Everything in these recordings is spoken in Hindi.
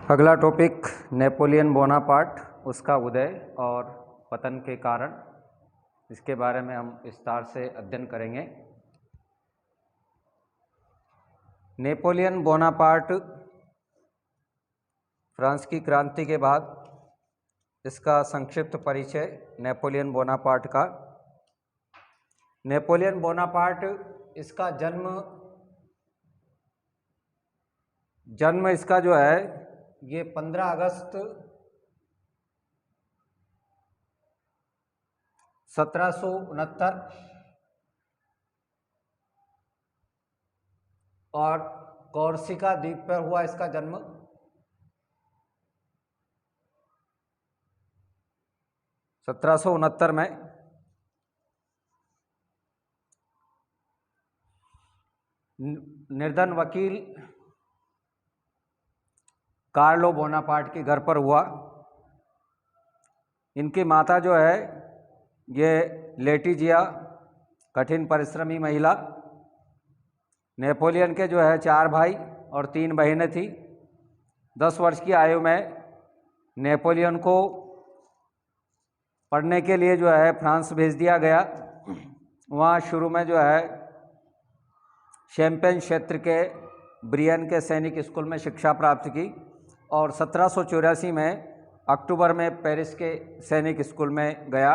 अगला टॉपिक नेपोलियन बोनापार्ट, उसका उदय और पतन के कारण, इसके बारे में हम विस्तार से अध्ययन करेंगे। नेपोलियन बोनापार्ट फ्रांस की क्रांति के बाद इसका संक्षिप्त परिचय नेपोलियन बोनापार्ट का। नेपोलियन बोनापार्ट, इसका जन्म इसका जो है ये 15 अगस्त 1769 और कोर्सिका द्वीप पर हुआ इसका जन्म। (1769) में निर्धन वकील कार्लो बोनापार्ट के घर पर हुआ। इनकी माता जो है ये लेटिजिया, कठिन परिश्रमी महिला। नेपोलियन के जो है 4 भाई और 3 बहनें थी। 10 वर्ष की आयु में नेपोलियन को पढ़ने के लिए जो है फ्रांस भेज दिया गया। वहाँ शुरू में जो है शैम्पेन क्षेत्र के ब्रियन के सैनिक स्कूल में शिक्षा प्राप्त की और 1784 में अक्टूबर में पेरिस के सैनिक स्कूल में गया।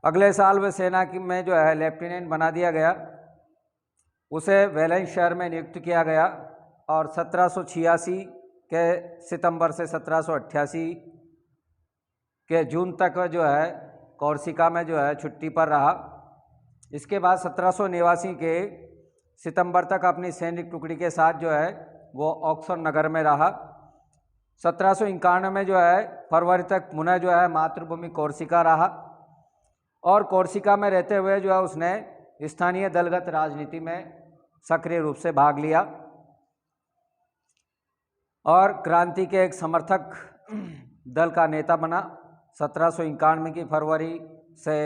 अगले साल वह सेना में जो है लेफ्टिनेंट बना दिया गया। उसे वेलेंस शहर में नियुक्त किया गया और 1786 के सितंबर से 1788 के जून तक जो है कोर्सिका में जो है छुट्टी पर रहा। इसके बाद 1789 के सितंबर तक अपनी सैनिक टुकड़ी के साथ जो है वो ऑक्सफोर्ड नगर में रहा। 1791 में जो है फरवरी तक पुनः जो है मातृभूमि कोर्सिका रहा और कोर्सिका में रहते हुए जो है उसने स्थानीय दलगत राजनीति में सक्रिय रूप से भाग लिया और क्रांति के एक समर्थक दल का नेता बना। 1791 की फरवरी से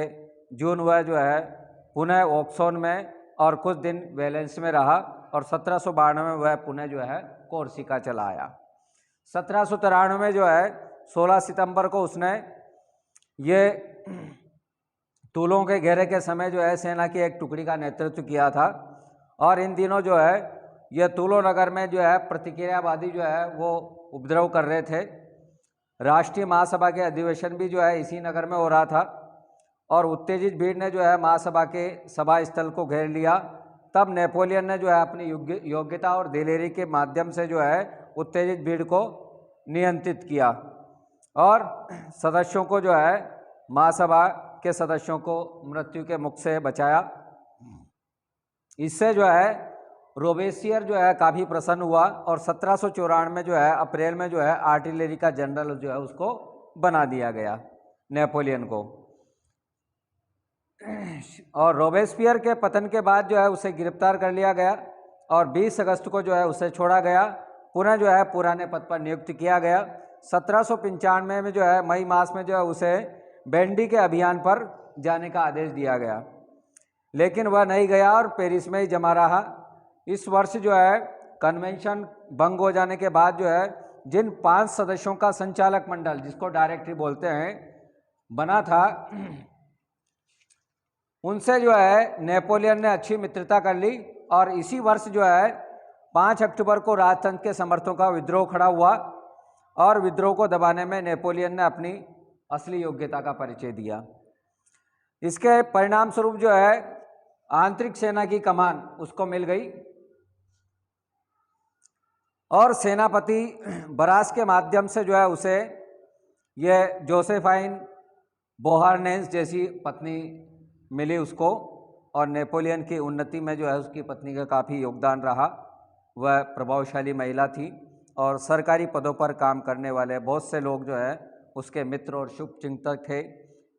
जून वह जो है पुनः ऑक्सफोर्ड में और कुछ दिन वेलेंस में रहा और 1792 में वह पुनः जो है कोर्सिका चला आया। 1793 में जो है 16 सितंबर को उसने ये तूलों के घेरे के समय जो है सेना की एक टुकड़ी का नेतृत्व किया था और इन दिनों जो है ये तूलो नगर में जो है प्रतिक्रियावादी जो है वो उपद्रव कर रहे थे। राष्ट्रीय महासभा के अधिवेशन भी जो है इसी नगर में हो रहा था और उत्तेजित भीड़ ने जो है महासभा के सभा स्थल को घेर लिया। तब नेपोलियन ने जो है अपनी योग्यता और दिलेरी के माध्यम से जो है उत्तेजित भीड़ को नियंत्रित किया और सदस्यों को जो है महासभा के सदस्यों को मृत्यु के मुख से बचाया। इससे जो है रोबेसियर जो है काफ़ी प्रसन्न हुआ और 1794 में जो है अप्रैल में जो है आर्टिलरी का जनरल जो है उसको बना दिया गया नेपोलियन को। और रोबेस्पियर के पतन के बाद जो है उसे गिरफ्तार कर लिया गया और 20 अगस्त को जो है उसे छोड़ा गया, पुनः जो है पुराने पद पर नियुक्त किया गया। 1795 में जो है मई मास में जो है उसे बैंडी के अभियान पर जाने का आदेश दिया गया, लेकिन वह नहीं गया और पेरिस में ही जमा रहा। इस वर्ष जो है कन्वेंशन भंग हो जाने के बाद जो है जिन 5 सदस्यों का संचालक मंडल, जिसको डायरेक्टरी बोलते हैं, बना था, उनसे जो है नेपोलियन ने अच्छी मित्रता कर ली और इसी वर्ष जो है 5 अक्टूबर को राजतंत्र के समर्थकों का विद्रोह खड़ा हुआ और विद्रोह को दबाने में नेपोलियन ने अपनी असली योग्यता का परिचय दिया। इसके परिणाम स्वरूप जो है आंतरिक सेना की कमान उसको मिल गई और सेनापति बरास के माध्यम से जो है उसे ये जोसेफाइन बोहार्नेस जैसी पत्नी मिली उसको और नेपोलियन की उन्नति में जो है उसकी पत्नी का काफ़ी योगदान रहा। वह प्रभावशाली महिला थी और सरकारी पदों पर काम करने वाले बहुत से लोग जो है उसके मित्र और शुभचिंतक थे।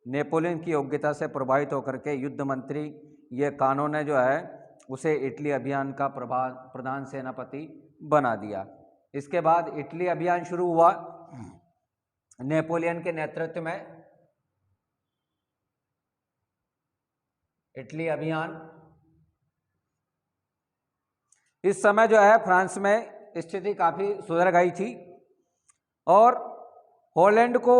नेपोलियन की योग्यता से प्रभावित होकर के युद्ध मंत्री ये कानो ने जो है उसे इटली अभियान का प्रधान सेनापति बना दिया। इसके बाद इटली अभियान शुरू हुआ नेपोलियन के नेतृत्व में। इटली अभियान इस समय जो है फ्रांस में स्थिति काफ़ी सुधर गई थी और हॉलैंड को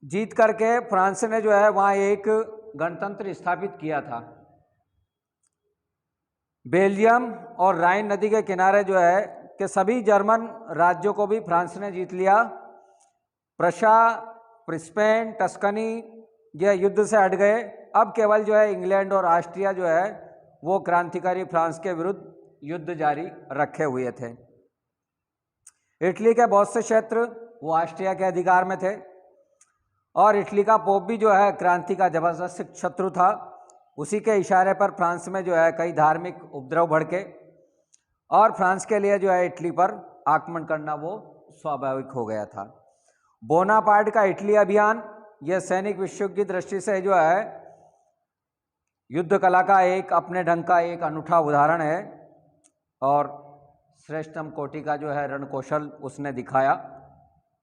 जीत करके फ्रांस ने जो है वहाँ एक गणतंत्र स्थापित किया था। बेल्जियम और राइन नदी के किनारे जो है कि सभी जर्मन राज्यों को भी फ्रांस ने जीत लिया। प्रशा, स्पेन, टस्कनी ये युद्ध से हट गए। अब केवल जो है इंग्लैंड और ऑस्ट्रिया जो है वो क्रांतिकारी फ्रांस के विरुद्ध युद्ध जारी रखे हुए थे। इटली के बहुत से क्षेत्र वो ऑस्ट्रिया के अधिकार में थे और इटली का पोप भी जो है क्रांति का जबरदस्त शत्रु था। उसी के इशारे पर फ्रांस में जो है कई धार्मिक उपद्रव भड़के और फ्रांस के लिए जो है इटली पर आक्रमण करना वो स्वाभाविक हो गया था। बोनापार्ट का इटली अभियान यह सैनिक विश्व की दृष्टि से जो है युद्ध कला का एक अपने ढंग का एक अनूठा उदाहरण है और श्रेष्ठतम कोटि का जो है रणकौशल उसने दिखाया।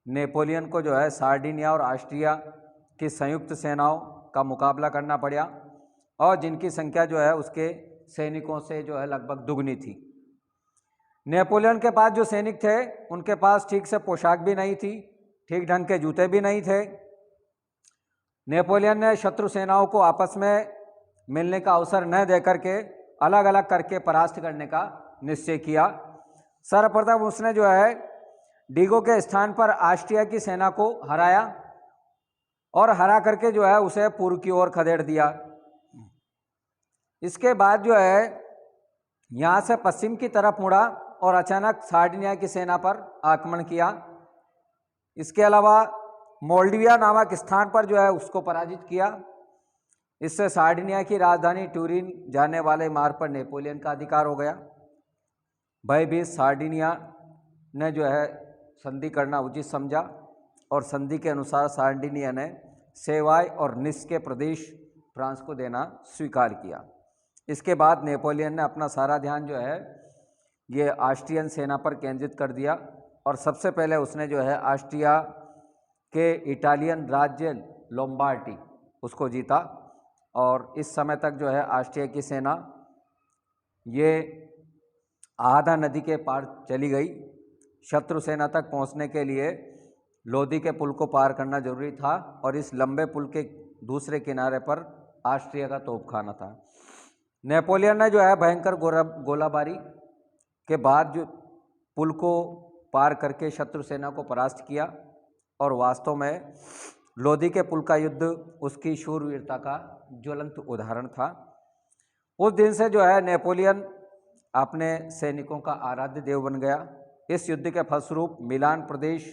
नेपोलियन को जो है सार्डिनिया और ऑस्ट्रिया की संयुक्त सेनाओं का मुकाबला करना पड़ा और जिनकी संख्या जो है उसके सैनिकों से जो है लगभग दुगनी थी। नेपोलियन के पास जो सैनिक थे उनके पास ठीक से पोशाक भी नहीं थी, ठीक ढंग के जूते भी नहीं थे। नेपोलियन ने शत्रु सेनाओं को आपस में मिलने का अवसर न देकर के अलग अलग करके परास्त करने का निश्चय किया। सर्वप्रथम उसने जो है डीगो के स्थान पर ऑस्ट्रिया की सेना को हराया और हरा करके जो है उसे पूर्व की ओर खदेड़ दिया। इसके बाद जो है यहाँ से पश्चिम की तरफ मुड़ा और अचानक सार्डिनिया की सेना पर आक्रमण किया। इसके अलावा मोल्डिविया नामक स्थान पर जो है उसको पराजित किया। इससे सार्डिनिया की राजधानी ट्यूरिन जाने वाले मार्ग पर नेपोलियन का अधिकार हो गया। भयभीत सार्डिनिया ने जो है संधि करना उचित समझा और संधि के अनुसार सार्डिनिया ने सेवाय और निस के प्रदेश फ्रांस को देना स्वीकार किया। इसके बाद नेपोलियन ने अपना सारा ध्यान जो है ये ऑस्ट्रियन सेना पर केंद्रित कर दिया और सबसे पहले उसने जो है ऑस्ट्रिया के इटालियन राज्य लोम्बार्डी उसको जीता और इस समय तक जो है ऑस्ट्रिया की सेना ये आधा नदी के पार चली गई। शत्रु सेना तक पहुंचने के लिए लोदी के पुल को पार करना जरूरी था और इस लंबे पुल के दूसरे किनारे पर ऑस्ट्रिया का तोपखाना था। नेपोलियन ने जो है भयंकर गोलाबारी के बाद जो पुल को पार करके शत्रु सेना को परास्त किया और वास्तव में लोदी के पुल का युद्ध उसकी शूरवीरता का ज्वलंत उदाहरण था। उस दिन से जो है नेपोलियन अपने सैनिकों का आराध्य देव बन गया। इस युद्ध के फलस्वरूप मिलान प्रदेश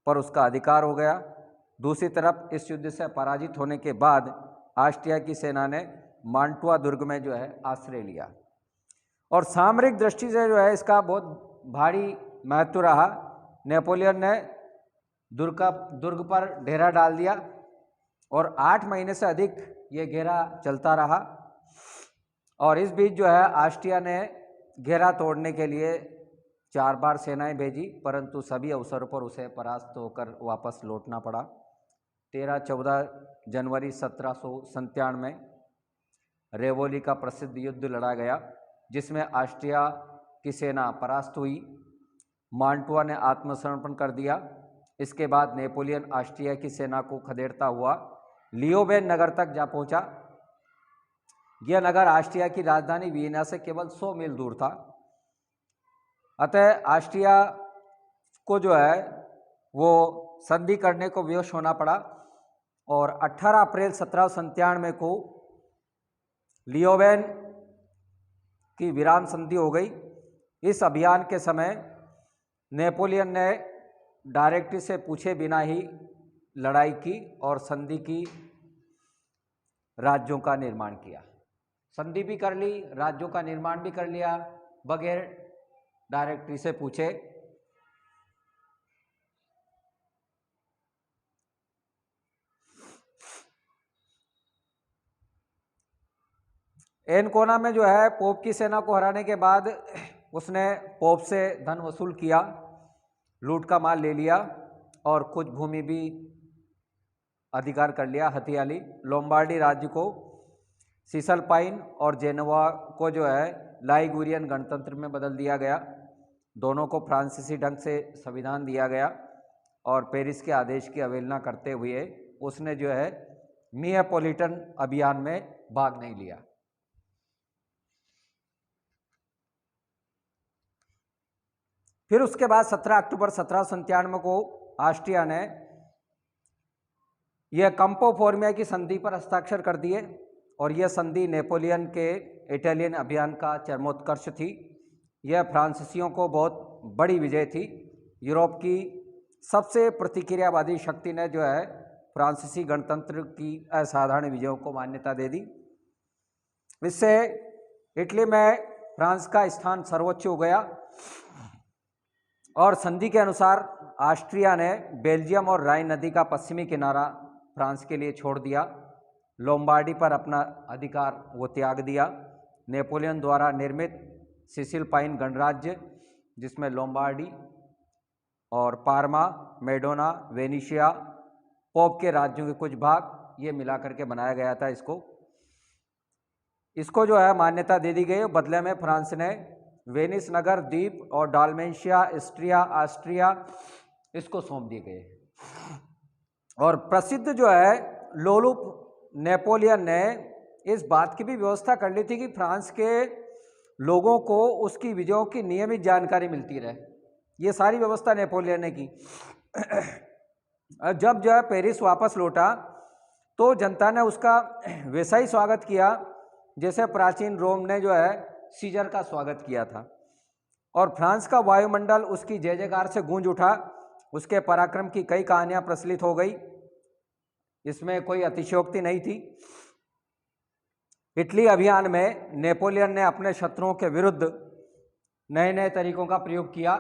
पर उसका अधिकार हो गया। दूसरी तरफ इस युद्ध से पराजित होने के बाद ऑस्ट्रिया की सेना ने मांटुआ दुर्ग में जो है आश्रय लिया और सामरिक दृष्टि से जो है इसका बहुत भारी महत्व रहा। नेपोलियन ने दुर्ग पर डेरा डाल दिया और 8 महीने से अधिक ये घेरा चलता रहा और इस बीच जो है ऑस्ट्रिया ने घेरा तोड़ने के लिए 4 बार सेनाएं भेजी, परंतु सभी अवसरों पर उसे परास्त होकर वापस लौटना पड़ा। 13-14 जनवरी 1797 में रेवोली का प्रसिद्ध युद्ध लड़ा गया जिसमें ऑस्ट्रिया की सेना परास्त हुई। मांटुआ ने आत्मसमर्पण कर दिया। इसके बाद नेपोलियन ऑस्ट्रिया की सेना को खदेड़ता हुआ लियोबेन नगर तक जा पहुंचा। यह नगर ऑस्ट्रिया की राजधानी वियना से केवल 100 मील दूर था। अतः ऑस्ट्रिया को जो है वो संधि करने को विवश होना पड़ा और 18 अप्रैल 1797 को लियोबेन की विराम संधि हो गई। इस अभियान के समय नेपोलियन ने डायरेक्टली से पूछे बिना ही लड़ाई की और संधि की राज्यों का निर्माण किया। संधि भी कर ली, राज्यों का निर्माण भी कर लिया बगैर डायरेक्टली से पूछे। एनकोना में जो है पोप की सेना को हराने के बाद उसने पोप से धन वसूल किया, लूट का माल ले लिया और कुछ भूमि भी अधिकार कर लिया, हथिया ली। लोम्बार्डी राज्य को सिसलपाइन और जेनोवा को जो है लाइगुरियन गणतंत्र में बदल दिया गया। दोनों को फ्रांसीसी ढंग से संविधान दिया गया और पेरिस के आदेश की अवहेलना करते हुए उसने जो है नियापोलिटन अभियान में भाग नहीं लिया। फिर उसके बाद 17 अक्टूबर 1797 को ऑस्ट्रिया ने यह कंपो फॉर्मिया की संधि पर हस्ताक्षर कर दिए और यह संधि नेपोलियन के इटालियन अभियान का चरमोत्कर्ष थी। यह फ्रांसीसियों को बहुत बड़ी विजय थी। यूरोप की सबसे प्रतिक्रियावादी शक्ति ने जो है फ्रांसीसी गणतंत्र की असाधारण विजयों को मान्यता दे दी। इससे इटली में फ्रांस का स्थान सर्वोच्च हो गया और संधि के अनुसार ऑस्ट्रिया ने बेल्जियम और राइन नदी का पश्चिमी किनारा फ्रांस के लिए छोड़ दिया। लोम्बार्डी पर अपना अधिकार वो त्याग दिया। नेपोलियन द्वारा निर्मित सिसिल पाइन गणराज्य, जिसमें लोम्बार्डी और पार्मा, मेडोना, वेनिशिया, पोप के राज्यों के कुछ भाग ये मिला करके बनाया गया था। इसको जो है मान्यता दे दी गई। बदले में फ्रांस ने वेनिस नगर द्वीप और डालमेशिया, इस्ट्रिया, ऑस्ट्रिया इसको सौंप दिए गए। और प्रसिद्ध जो है लोलुप नेपोलियन ने इस बात की भी व्यवस्था कर ली थी कि फ्रांस के लोगों को उसकी विजयों की नियमित जानकारी मिलती रहे। ये सारी व्यवस्था नेपोलियन ने की। जब जो है पेरिस वापस लौटा तो जनता ने उसका वैसा ही स्वागत किया जैसे प्राचीन रोम ने जो है सीजर का स्वागत किया था। और फ्रांस का वायुमंडल उसकी जय जयकार से गूंज उठा। उसके पराक्रम की कई कहानियां प्रचलित हो गई, इसमें कोई अतिशयोक्ति नहीं थी। इटली अभियान में नेपोलियन ने अपने शत्रुओं के विरुद्ध नए नए तरीकों का प्रयोग किया।